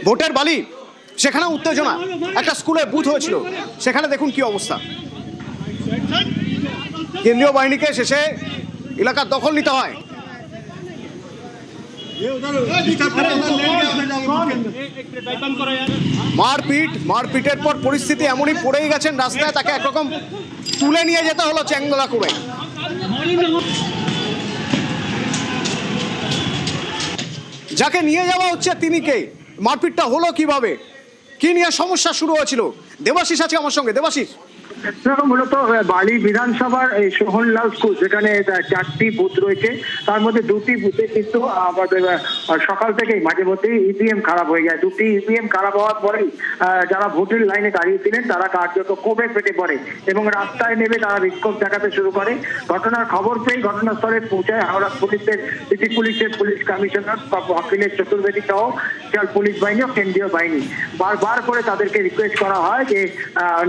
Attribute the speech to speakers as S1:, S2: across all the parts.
S1: ভোটের বালি, সেখানে উত্তেজনা। একটা স্কুলে বুথ হয়েছিল, সেখানে দেখুন কি অবস্থা। কেন্দ্রীয় বাহিনীকে শেষে এলাকার দখল নিতে হয়। মারপিটের পর পরিস্থিতি এমনই পড়েই গেছেন রাস্তায়, তাকে একরকম তুলে নিয়ে যেতে হলো চ্যাংদোলা করে। যাকে নিয়ে যাওয়া হচ্ছে তিনি কে? মারপিটটা হলো কিভাবে? কি নিয়ে সমস্যা শুরু হয়েছিল? দেবাশিস আছে আমার সঙ্গে। দেবাশিস,
S2: মূলত বালি বিধানসভার এই সোহনলাল স্কুল, যেখানে 4টি বুথ রয়েছে, তার মধ্যে 2টি বুথে কিন্তু আমাদের সকাল থেকেই মাঝে মধ্যেই ইভিএম খারাপ হয়ে যায়। 2টি ইভিএম খারাপ হওয়ার পরেই যারা ভোটের লাইনে দাঁড়িয়েছিলেন তারা কার্যত ক্ষোভে ফেটে পড়ে এবং রাস্তায় নেমে তারা বিক্ষোভ দেখাতে শুরু করে। ঘটনার খবর পেয়ে ঘটনাস্থলে পৌঁছায় হাওড়া পুলিশের সিটি পুলিশের পুলিশ কমিশনার অখিলেশ চতুর্বেদী সহ পুলিশ বাহিনী ও কেন্দ্রীয় বাহিনী। বারবার করে তাদেরকে রিকোয়েস্ট করা হয় যে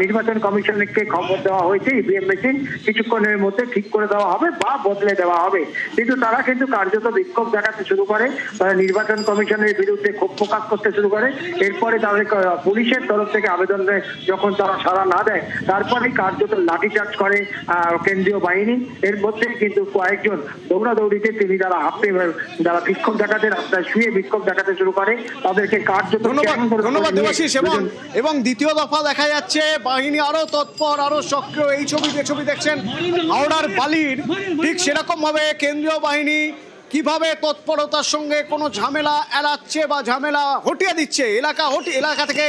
S2: নির্বাচন কমিশনকে খবর দেওয়া হয়েছে, ইভিএম মেশিন কিছুক্ষণের মধ্যে ঠিক করে দেওয়া হবে বা বদলে দেওয়া হবে, কিন্তু তারা কিন্তু কার্যত বিক্ষোভ দেখাতে শুরু করে। নির্বাচন কমিশনের বিরুদ্ধে ক্ষোভ প্রকাশ করতে শুরু করে। এরপরে তাদের পুলিশের তরফ থেকে আবেদন যখন তারা সাড়া না দেয়, তারপরে কার্যত লাঠিচার্জ করে কেন্দ্রীয় বাহিনী। এর মধ্যে কিন্তু কয়েকজন দৌড়াদৌড়িতে তিনি যারা যারা বিক্ষোভ দেখাতে রাস্তায় শুয়ে বিক্ষোভ দেখাতে শুরু করে, তাদেরকে কার্যত।
S1: ধন্যবাদ দেবাশিস। এবং দ্বিতীয় দফা দেখা যাচ্ছে বাহিনী আরো তৎপর, আরো সক্রিয়। এই ছবি দেখছেন হাওড়ার বালির, ঠিক সেরকম ভাবে কেন্দ্রীয় বাহিনী কিভাবে তৎপরতার সঙ্গে কোনো ঝামেলা এড়াচ্ছে বা ঝামেলা হটিয়ে দিচ্ছে, এলাকা থেকে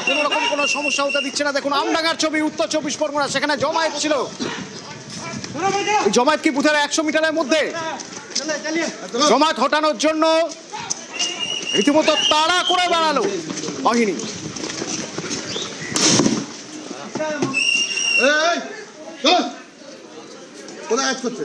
S1: কোনো রকম কোনো সমস্যা হতে দিচ্ছে না। দেখুন আমডাঙ্গার ছবি, উত্তর 24 পরগনা, সেখানে জমায়েত ছিল। জমায়েত কি বুথের 100 মিটারের মধ্যে? জমায়েত হটানোর জন্য রীতিমতো তাড়া করে বেড়ালো বাহিনী।
S3: কোথায় কাজ করছে?